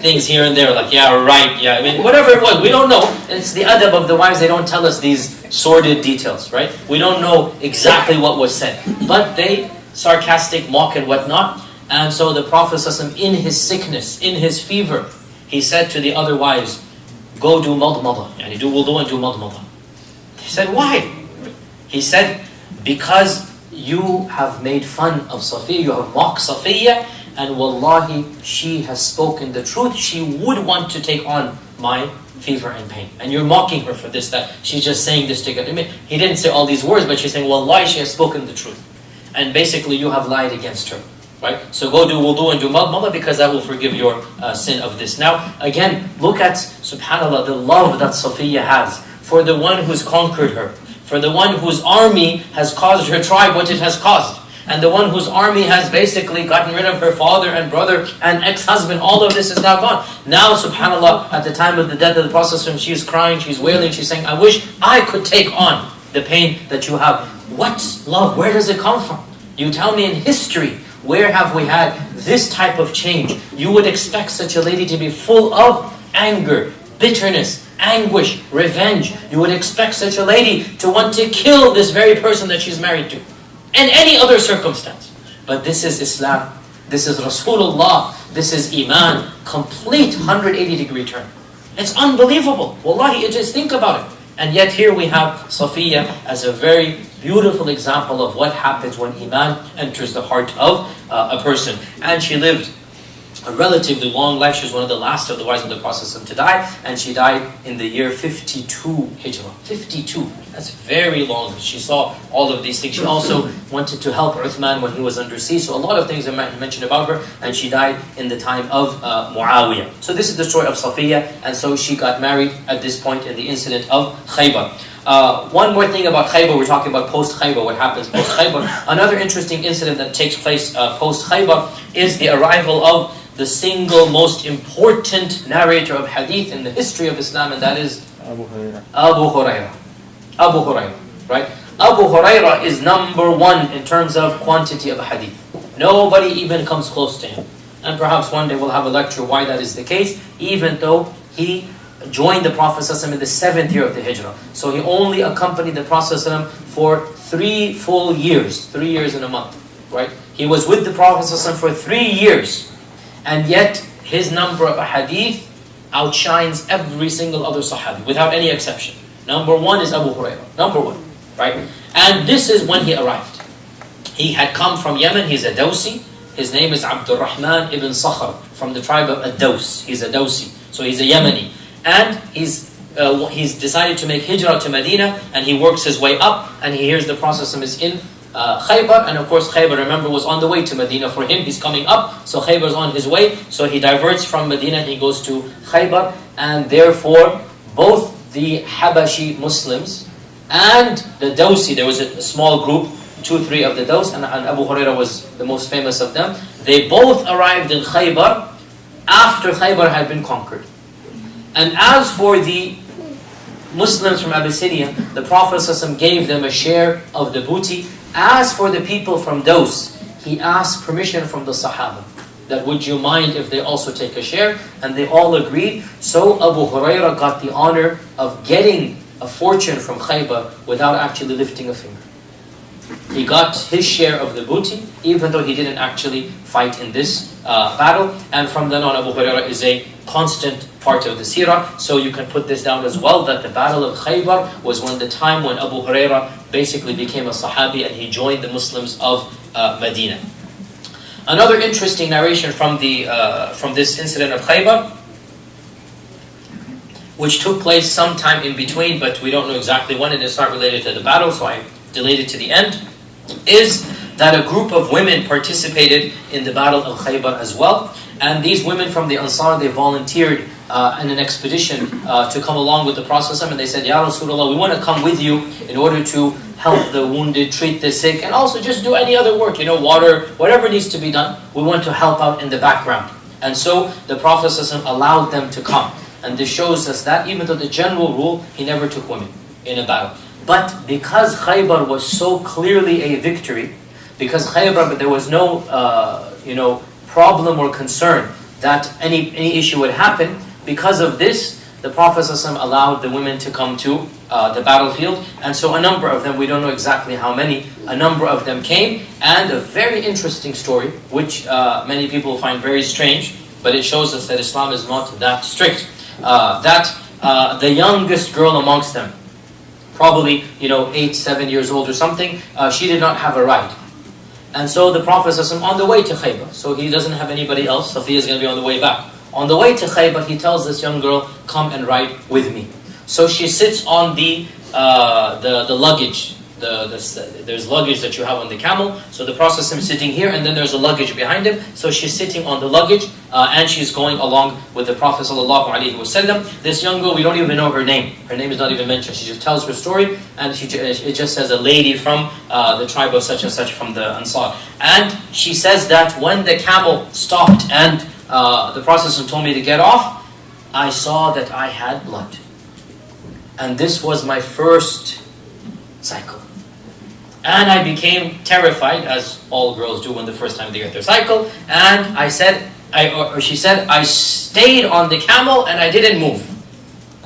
things here and there, like, yeah, right, yeah, I mean, whatever it was, we don't know. It's the adab of the wives, they don't tell us these sordid details, right? We don't know exactly what was said. But they, sarcastic, mock and whatnot. And so the Prophet in his sickness, in his fever, he said to the other wives, go do madmada, yani do wudu and do madmada. He said, why? He said, because you have made fun of Safiya, you have mocked Safiya, and wallahi, she has spoken the truth. She would want to take on my fever and pain. And you're mocking her for this, that she's just saying this to get him. He didn't say all these words, but she's saying, wallahi, she has spoken the truth. And basically, you have lied against her. Right? So go do wudu and do madmada, because that will forgive your sin of this. Now, again, look at, subhanAllah, the love that Safiya has for the one who's conquered her, for the one whose army has caused her tribe what it has caused, and the one whose army has basically gotten rid of her father and brother and ex-husband. All of this is now gone. Now, subhanAllah, at the time of the death of the Prophet, she's crying, she's wailing, she's saying, I wish I could take on the pain that you have. What love? Where does it come from? You tell me in history, where have we had this type of change? You would expect such a lady to be full of anger, bitterness, anguish, revenge. You would expect such a lady to want to kill this very person that she's married to. And any other circumstance. But this is Islam. This is Rasulullah. This is Iman. Complete 180-degree turn. It's unbelievable. Wallahi, just think about it. And yet here we have Safiya as a very beautiful example of what happens when Iman enters the heart of a person. And she lived a relatively long life. She was one of the last of the wives of the Prophet to die, and she died in the year 52 Hijrah. 52. That's very long. She saw all of these things. She also wanted to help Uthman when he was under siege. So a lot of things are mentioned about her, and she died in the time of Muawiyah. So this is the story of Safiya, and so she got married at this point in the incident of Khaybar. One more thing about Khaybar, we're talking about post-Khaybar, what happens post-Khaybar. Another interesting incident that takes place post-Khaybar is the arrival of the single most important narrator of hadith in the history of Islam, and that is Abu Hurairah. Abu Hurairah, right? Abu Hurairah is number one in terms of quantity of hadith. Nobody even comes close to him. And perhaps one day we'll have a lecture why that is the case, even though he joined the Prophet ﷺ in the 7th year of the Hijrah. So he only accompanied the Prophet ﷺ for 3 full years, 3 years and a month, right? He was with the Prophet ﷺ for 3 years. And yet, his number of hadith outshines every single other Sahabi, without any exception. Number one is Abu Hurairah. Number one, right? And this is when he arrived. He had come from Yemen. He's a Dawsi. His name is Abdul Rahman ibn Sakhr, from the tribe of Ad-Daws. He's a Dawsi. So he's a Yemeni. And he's decided to make hijrah to Medina, and he works his way up, and he hears the Prophet is in Khaybar, and of course Khaybar, remember, was on the way to Medina. For him, he's coming up, so Khaybar's on his way, so he diverts from Medina and he goes to Khaybar, and therefore both the Habashi Muslims and the Dawsi, there was a small group, 2-3 of the Daws, and Abu Hurairah was the most famous of them. They both arrived in Khaybar after Khaybar had been conquered. And as for the Muslims from Abyssinia, the Prophet ﷺ gave them a share of the booty. As for the people from Daws, he asked permission from the Sahaba, that would you mind if they also take a share? And they all agreed. So Abu Hurairah got the honor of getting a fortune from Khaybar without actually lifting a finger. He got his share of the booty, even though he didn't actually fight in this battle. And from then on, Abu Hurairah is a constant part of the Seerah. So you can put this down as well, that the Battle of Khaybar was the time when Abu Hurairah basically became a Sahabi and he joined the Muslims of Medina. Another interesting narration from this incident of Khaybar, which took place sometime in between, but we don't know exactly when, and it's not related to the battle, so I delayed it to the end, is that a group of women participated in the Battle of Khaybar as well. And these women from the Ansar, they volunteered in an expedition to come along with the Prophet, and they said, Ya Rasulullah, we want to come with you in order to help the wounded, treat the sick, and also just do any other work, water, whatever needs to be done. We want to help out in the background. And so the Prophet allowed them to come. And this shows us that even though the general rule, he never took women in a battle. But because Khaybar was so clearly a victory, because Khaybar, there was no, problem or concern that any issue would happen, because of this, the Prophet ﷺ allowed the women to come to the battlefield. And so a number of them, we don't know exactly how many, a number of them came. And a very interesting story, which many people find very strange, but it shows us that Islam is not that strict. That the youngest girl amongst them, probably 8-7 years old or something, she did not have a ride. And so the Prophet ﷺ, on the way to Khaybar, so he doesn't have anybody else, Safiya is going to be on the way back. On the way to Khaybar, he tells this young girl, come and ride with me. So she sits on the luggage. There's luggage that you have on the camel. So the Prophet is sitting here, and then there's a luggage behind him. So she's sitting on the luggage, and she's going along with the Prophet ﷺ. This young girl, we don't even know her name. Her name is not even mentioned. She just tells her story, and it just says a lady from the tribe of such and such from the Ansar. And she says that when the camel stopped and the Prophet told me to get off, I saw that I had blood. And this was my first cycle. And I became terrified, as all girls do when the first time they get their cycle. And she said, I stayed on the camel and I didn't move.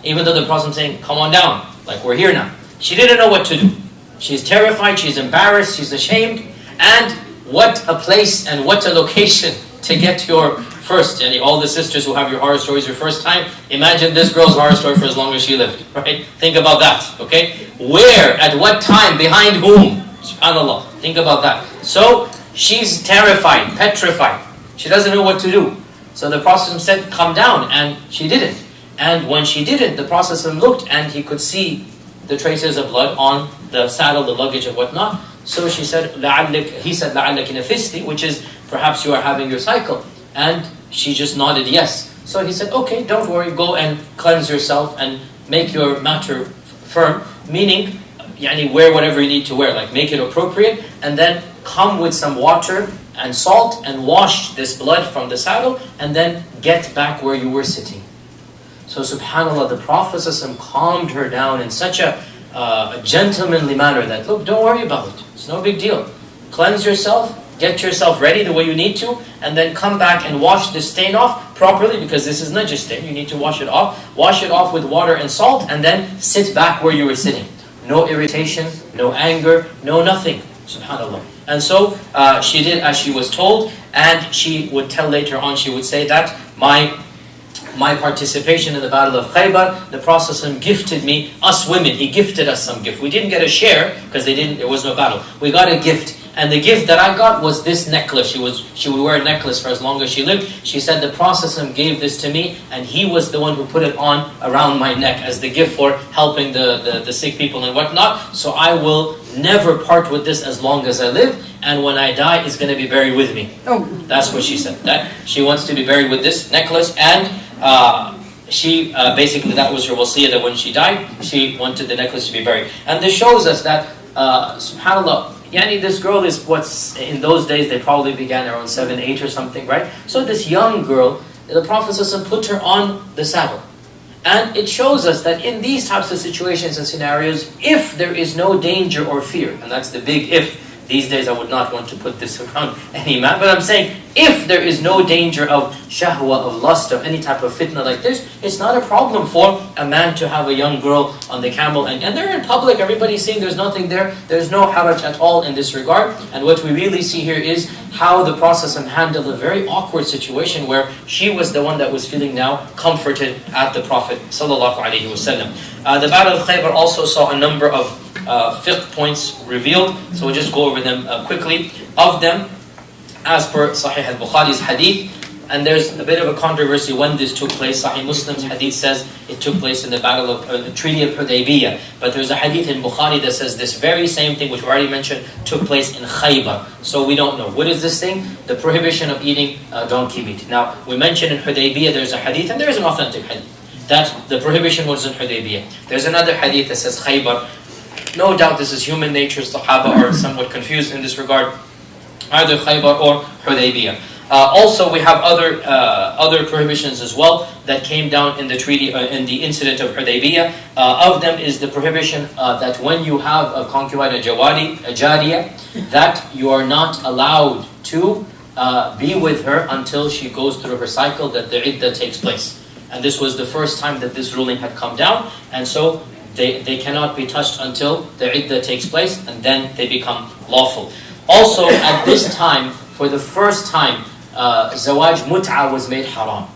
Even though the Prophet was saying, come on down, like we're here now. She didn't know what to do. She's terrified, she's embarrassed, she's ashamed. And what a place and what a location to get your first. And all the sisters who have your horror stories your first time, imagine this girl's horror story for as long as she lived, right? Think about that, okay? Where, at what time, behind whom? SubhanAllah, think about that. So, she's terrified, petrified. She doesn't know what to do. So the Prophet said, come down, and she didn't. And when she didn't, the Prophet looked and he could see the traces of blood on the saddle, the luggage and whatnot. So she said, he said, لَعَلَّكِ نَفِسْتِ, which is, perhaps you are having your cycle. And she just nodded yes. So he said, okay, don't worry, go and cleanse yourself and make your matter firm. Meaning, wear whatever you need to wear, like make it appropriate, and then come with some water and salt and wash this blood from the saddle, and then get back where you were sitting. So subhanAllah, the Prophet ﷺ calmed her down in such a gentlemanly manner that, look, don't worry about it. It's no big deal. Cleanse yourself, get yourself ready the way you need to, and then come back and wash the stain off properly, because this is najis stain. You need to wash it off. Wash it off with water and salt, and then sit back where you were sitting. No irritation, no anger, no nothing. SubhanAllah. And so she did as she was told, and she would tell later on, she would say that my participation in the battle of Khaybar, the Prophet ﷺ gifted me, us women, he gifted us some gift. We didn't get a share because there was no battle. We got a gift. And the gift that I got was this necklace. She would wear a necklace for as long as she lived. She said the Prophet ﷺ gave this to me, and he was the one who put it on around my neck as the gift for helping the sick people and whatnot. So I will never part with this as long as I live, and when I die, it's going to be buried with me. Oh. That's what she said. That she wants to be buried with this necklace, and she basically, that was her wasiyah, that when she died, she wanted the necklace to be buried. And this shows us that, subhanAllah, this girl is what's, in those days, they probably began around 7, 8 or something, right? So this young girl, the Prophet ﷺ put her on the saddle. And it shows us that in these types of situations and scenarios, if there is no danger or fear, and that's the big if. These days I would not want to put this around any man, but I'm saying, if there is no danger of shahwa, of lust, of any type of fitna like this, it's not a problem for a man to have a young girl on the camel, and they're in public, everybody's seeing, there's nothing there, there's no haraj at all in this regard. And what we really see here is how the Prophet handled a very awkward situation where she was the one that was feeling now comforted at the Prophet ﷺ. The Battle of Khaybar also saw a number of fiqh points revealed, so we'll just go over them quickly. Of them, as per Sahih al-Bukhari's hadith, and there's a bit of a controversy when this took place. Sahih Muslim's hadith says it took place in the battle of the Treaty of Hudaybiyah, but there's a hadith in Bukhari that says this very same thing, which we already mentioned, took place in Khaybar. So we don't know. What is this thing? The prohibition of eating donkey meat. Now, we mentioned in Hudaybiyah there's a hadith, and there is an authentic hadith, that the prohibition was in Hudaybiyah. There's another hadith that says Khaybar. No doubt this is human nature. Sahaba are somewhat confused in this regard, either Khaybar or Hudaybiyah. Also, we have other prohibitions as well that came down in the treaty, in the incident of Hudaybiyah. Of them is the prohibition that when you have a concubine, a jariyah, that you are not allowed to be with her until she goes through her cycle, that the iddah takes place. And this was the first time that this ruling had come down, and so they cannot be touched until the iddah takes place, and then they become lawful. Also, at this time, for the first time, zawaj mut'a was made haram.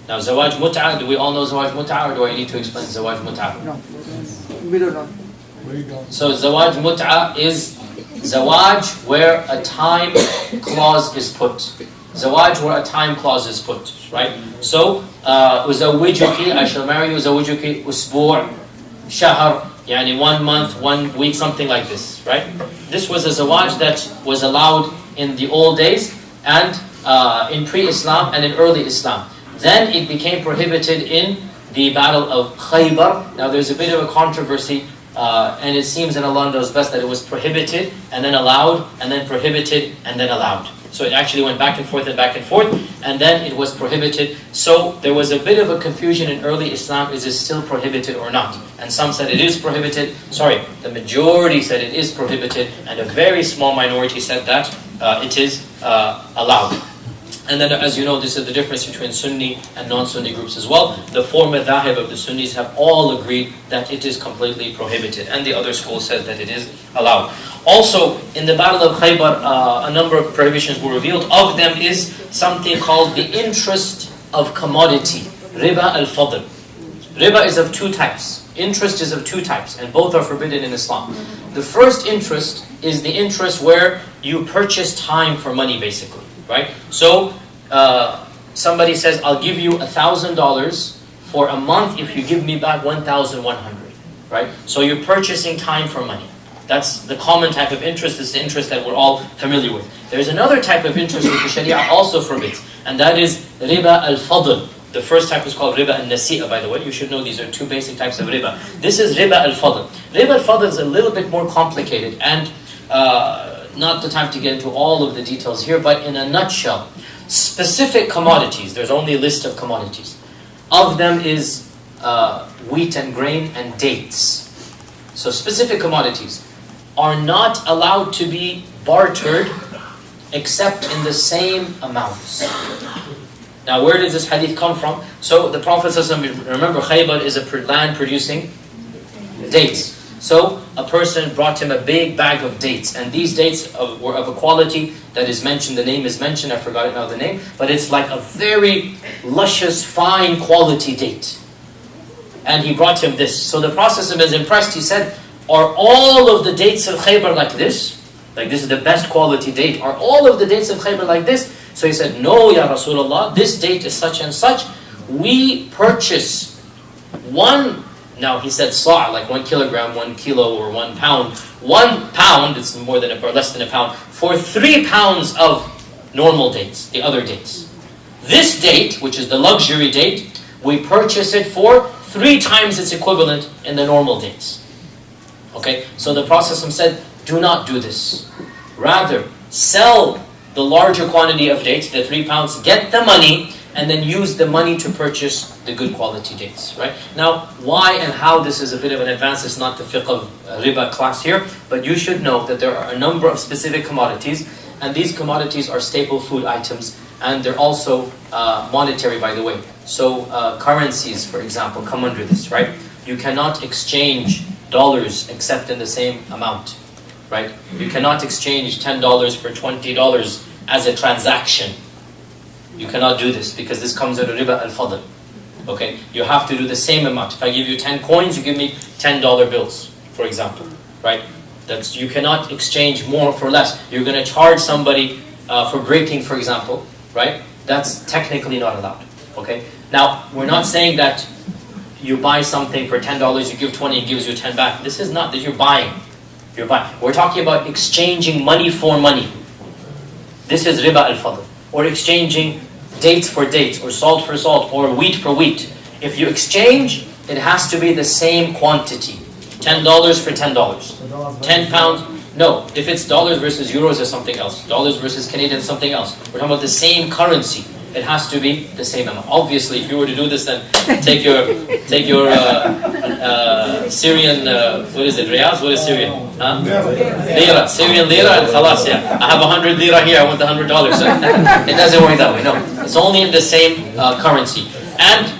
Now, zawaj mut'a, do we all know zawaj mut'a, or do I need to explain zawaj mut'a? No, we don't know. So, zawaj mut'a is zawaj where a time clause is put. Zawaj where a time clause is put, right? So, uzawijuki, I shall marry you, uzawijuki usbu' shahr, 1 month, 1 week, something like this, right? This was a zawaj that was allowed in the old days, and in pre-Islam and in early Islam. Then it became prohibited in the Battle of Khaybar. Now there's a bit of a controversy, and it seems, and Allah knows best, that it was prohibited and then allowed, and then prohibited and then allowed. So it actually went back and forth, and then it was prohibited. So there was a bit of a confusion in early Islam, is it still prohibited or not? And some said it is prohibited. The majority said it is prohibited, and a very small minority said that it is allowed. And then, as you know, this is the difference between Sunni and non-Sunni groups as well. The four madhahib of the Sunnis have all agreed that it is completely prohibited. And the other school said that it is allowed. Also, in the Battle of Khaybar, a number of prohibitions were revealed. Of them is something called the interest of commodity. Riba al-fadl. Riba is of two types. Interest is of two types, and both are forbidden in Islam. The first interest is the interest where you purchase time for money, basically. Right? So, somebody says, I'll give you $1,000 for a month if you give me back 1,100. Right? So you're purchasing time for money. That's the common type of interest. It's the interest that we're all familiar with. There's another type of interest which the Sharia also forbids, and that is riba al-fadl. The first type is called riba al-nasi'a, by the way. You should know these are two basic types of riba. This is riba al-fadl. Riba al-fadl is a little bit more complicated, and not the time to get into all of the details here, but in a nutshell, specific commodities, there's only a list of commodities. Of them is wheat and grain and dates. So specific commodities are not allowed to be bartered except in the same amounts. Now, where does this hadith come from? So the Prophet ﷺ, remember, Khaybar is a land producing dates. So a person brought him a big bag of dates, and these dates were of a quality that is mentioned. The name is mentioned. I forgot now the name, but it's like a very luscious, fine quality date. And he brought him this. So the Prophet is impressed. He said, "Are all of the dates of Khaybar like this? Like this is the best quality date. Are all of the dates of Khaybar like this?" So he said, "No, Ya Rasulullah. This date is such and such. We purchase one." Now he said sa', like 1 kilogram, 1 kilo, or 1 pound. 1 pound, it's more than or less than a pound, for 3 pounds of normal dates, the other dates. This date, which is the luxury date, we purchase it for 3 times its equivalent in the normal dates. Okay, so the Prophet said, do not do this. Rather, sell the larger quantity of dates, the 3 pounds, get the money, and then use the money to purchase the good quality dates, right? Now, why and how this is a bit of an advance is not the fiqh of riba class here, but you should know that there are a number of specific commodities, and these commodities are staple food items, and they're also monetary, by the way. So currencies, for example, come under this, right? You cannot exchange dollars except in the same amount, right? You cannot exchange $10 for $20 as a transaction. You cannot do this because this comes under riba al-fadl. Okay, you have to do the same amount. If I give you 10 coins, you give me $10 bills, for example, right? You cannot exchange more for less. You're going to charge somebody for breaking, for example, right? That's technically not allowed. Okay. Now, we're not saying that you buy something for $10, you give 20, it gives you 10 back. This is not that you're buying. You're buying. We're talking about exchanging money for money. This is riba al-fadl. Or exchanging dates for dates, or salt for salt, or wheat for wheat. If you exchange, it has to be the same quantity. $10 for $10. 10 pounds. No, if it's dollars versus euros, is something else. Dollars versus Canadian is something else. We're talking about the same currency. It has to be the same amount. Obviously, if you were to do this, then take your Syrian, what is it, riyals? What is Syrian? Huh? Lira. Syrian lira and khalas, yeah. I have 100 lira here, I want the $100. So it doesn't work that way, no. It's only in the same currency. And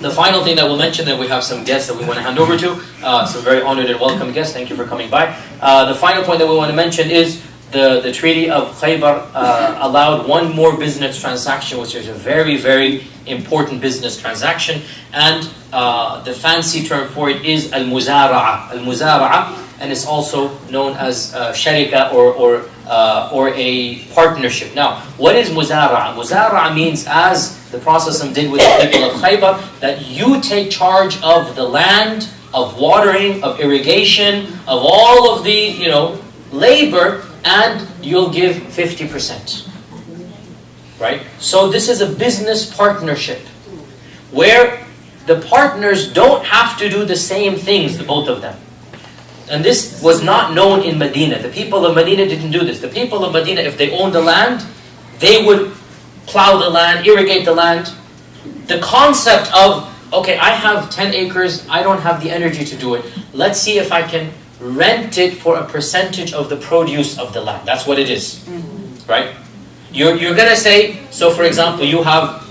the final thing that we'll mention, that we have some guests that we want to hand over to, some very honored and welcome guests, thank you for coming by. The final point that we want to mention is the Treaty of Khaybar allowed one more business transaction, which is a very, very important business transaction. And the fancy term for it is al-muzara'a. Al-muzara'a, and it's also known as sharika or a partnership. Now, what is muzara'a? Muzara'a means, as the Prophet did with the people of Khaybar, that you take charge of the land, of watering, of irrigation, of all of the, labor, and you'll give 50%. Right? So this is a business partnership where the partners don't have to do the same things, the both of them. And this was not known in Medina. The people of Medina didn't do this. The people of Medina, if they owned the land, they would plow the land, irrigate the land. The concept of, okay, I have 10 acres, I don't have the energy to do it. Let's see if I can rent it for a percentage of the produce of the land. That's what it is, right? You're going to say, so for example, you have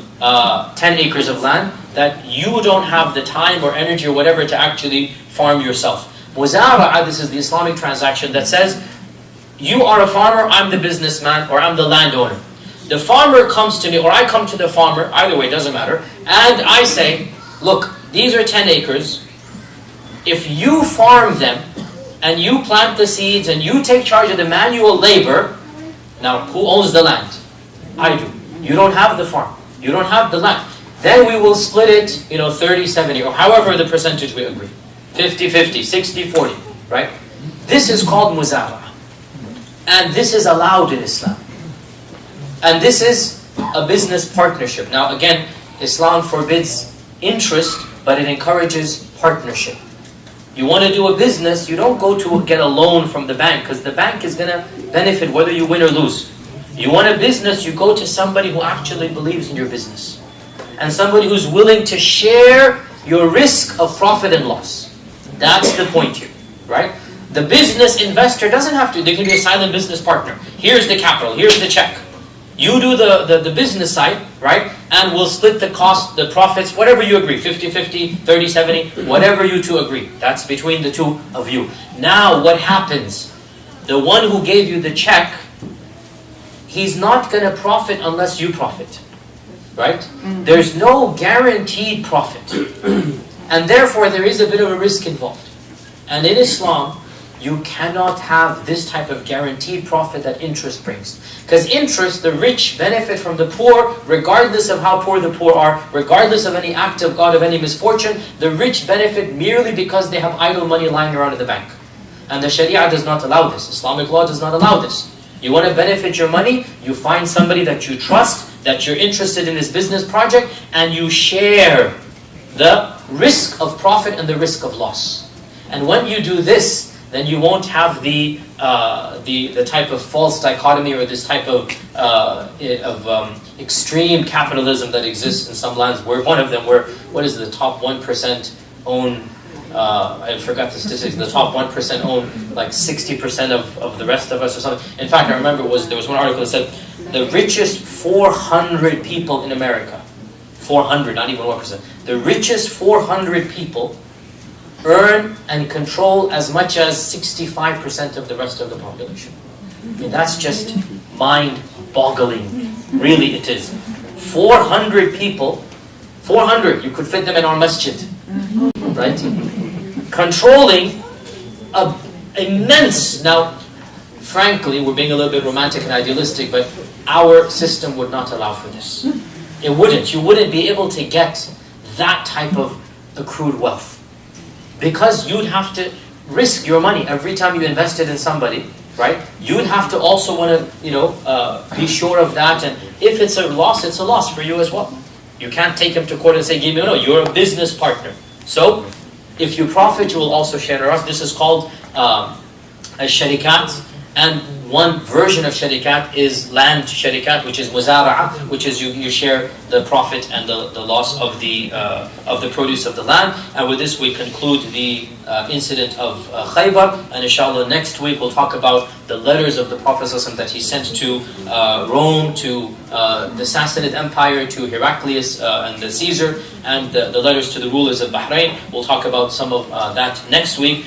10 acres of land that you don't have the time or energy or whatever to actually farm yourself. Muzara'a, this is the Islamic transaction that says, you are a farmer, I'm the businessman, or I'm the landowner. The farmer comes to me, or I come to the farmer, either way, doesn't matter, and I say, look, these are 10 acres. If you farm them, and you plant the seeds, and you take charge of the manual labor, now who owns the land? I do. You don't have the farm. You don't have the land. Then we will split it, 30-70, or however the percentage we agree. 50-50, 60-40, right? This is called muzara'a. And this is allowed in Islam. And this is a business partnership. Now again, Islam forbids interest, but it encourages partnership. You want to do a business, you don't go to get a loan from the bank, because the bank is going to benefit whether you win or lose. You want a business, you go to somebody who actually believes in your business. And somebody who's willing to share your risk of profit and loss. That's the point here, right? The business investor doesn't have to, they can be a silent business partner. Here's the capital, here's the check. You do the business side, right? And we'll split the cost, the profits, whatever you agree, 50-50, 30-70, whatever you two agree. That's between the two of you. Now what happens? The one who gave you the check, he's not going to profit unless you profit, right? There's no guaranteed profit. And therefore there is a bit of a risk involved. And in Islam, you cannot have this type of guaranteed profit that interest brings. Because interest, the rich benefit from the poor, regardless of how poor the poor are, regardless of any act of God, of any misfortune, the rich benefit merely because they have idle money lying around in the bank. And the Sharia does not allow this. Islamic law does not allow this. You want to benefit your money, you find somebody that you trust, that you're interested in this business project, and you share the risk of profit and the risk of loss. And when you do this, then you won't have the type of false dichotomy or this type of extreme capitalism that exists in some lands. Where one of them, what is the top 1% own? I forgot the statistics. The top 1% own like 60% of the rest of us or something. In fact, I remember there was one article that said the richest 400 people in America, 400, not even 1%. The richest 400 people earn and control as much as 65% of the rest of the population. I mean, that's just mind-boggling. Really, it is. 400 people, 400, you could fit them in our masjid, right? Controlling an immense, now, frankly, we're being a little bit romantic and idealistic, but our system would not allow for this. It wouldn't. You wouldn't be able to get that type of accrued wealth. Because you'd have to risk your money every time you invested in somebody, right? You'd have to also want to, be sure of that. And if it's a loss for you as well. You can't take him to court and say, "Give me." No, you're a business partner. So, if you profit, you will also share the loss. This is called sharikat. And one version of sharikat is land sharikat, which is muzara'a, which is you share the profit and the loss of the produce of the land. And with this we conclude the incident of Khaybar. And inshallah next week we'll talk about the letters of the Prophet ﷺ that he sent to Rome, to the Sassanid Empire, to Heraclius and the Caesar, and the letters to the rulers of Bahrain. We'll talk about some of that next week.